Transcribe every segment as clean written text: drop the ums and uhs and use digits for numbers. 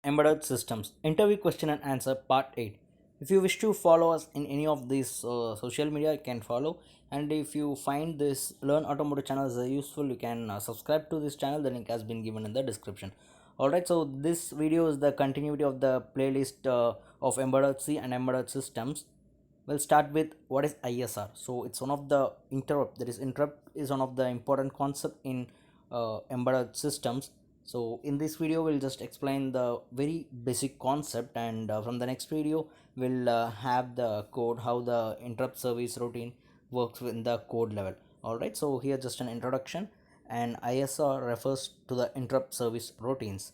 Embedded Systems Interview Question and Answer Part 8. If you wish to follow us in any of these social media, you can follow. And if you find this Learn Automotive channel is useful, you can subscribe to this channel. The link has been given in the description. Alright, so this video is the continuity of the playlist of Embedded C and Embedded Systems. We'll start with what is ISR. So it's one of the interrupt. That is, interrupt is one of the important concept in embedded systems. So in this video we'll just explain the very basic concept, and from the next video we'll have the code, how the interrupt service routine works in the code level. Alright, so here just an introduction, and ISR refers to the interrupt service routines.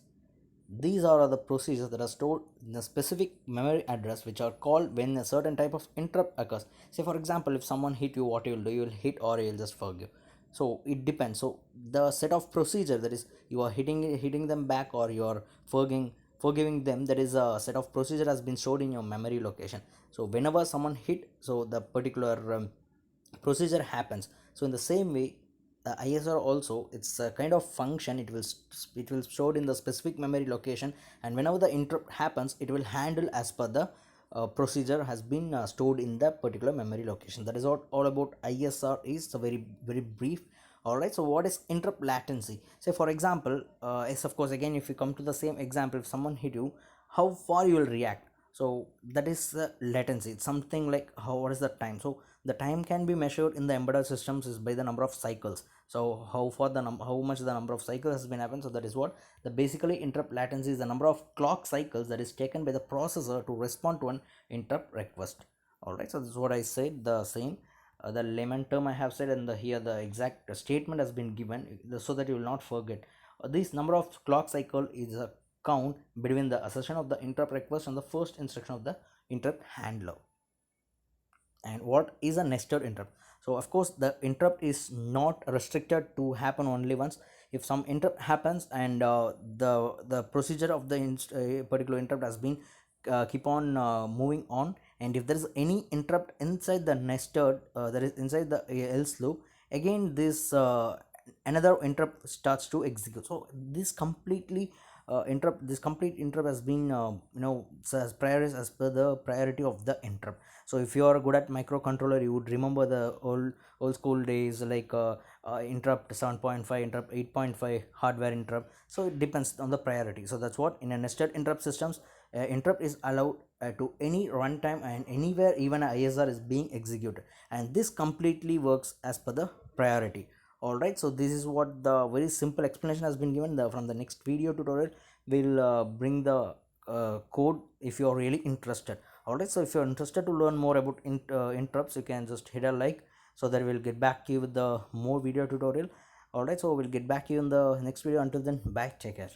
These are the procedures that are stored in a specific memory address, which are called when a certain type of interrupt occurs. Say for example, if someone hit you, what you will do? You will hit or you will just forgive. So it depends. So the set of procedure, that is you are hitting them back or you are forgiving them, that is a set of procedure has been stored in your memory location. So whenever someone hit, so the particular procedure happens. So in the same way, the ISR also, it's a kind of function. It will stored in the specific memory location, and whenever the interrupt happens, it will handle as per the procedure has been stored in that particular memory location. That is what all about ISR is. So very brief. Alright, so what is interrupt latency? Say for example, yes, of course, again, if you come to the same example, if someone hit you, how far you will react? So that is latency. It's something like what is the time? So the time can be measured in the embedded systems is by the number of cycles. So how much the number of cycles has been happened. So that is what the basically interrupt latency is, the number of clock cycles that is taken by the processor to respond to an interrupt request. Alright, so this is what I said, the same the layman term I have said, and here the exact statement has been given, so that you will not forget. This number of clock cycle is a count between the assertion of the interrupt request and the first instruction of the interrupt handler. And what is a nested interrupt? So of course the interrupt is not restricted to happen only once. If some interrupt happens and the procedure of the particular interrupt has been keep on moving on, and if there is any interrupt inside the nested that is inside the else loop, again this another interrupt starts to execute. So this complete interrupt has been as priority as per the priority of the interrupt. So if you are good at microcontroller, you would remember the old school days, like interrupt 7.5, interrupt 8.5, hardware interrupt. So it depends on the priority. So that's what in a nested interrupt systems, interrupt is allowed to any runtime and anywhere even a ISR is being executed, and this completely works as per the priority. Alright, so this is what the very simple explanation has been given. From the next video tutorial we'll bring the code if you are really interested. Alright, so if you're interested to learn more about interrupts, you can just hit a like, so that we'll get back to you with the more video tutorial. Alright, so we'll get back to you in the next video. Until then, bye, take care.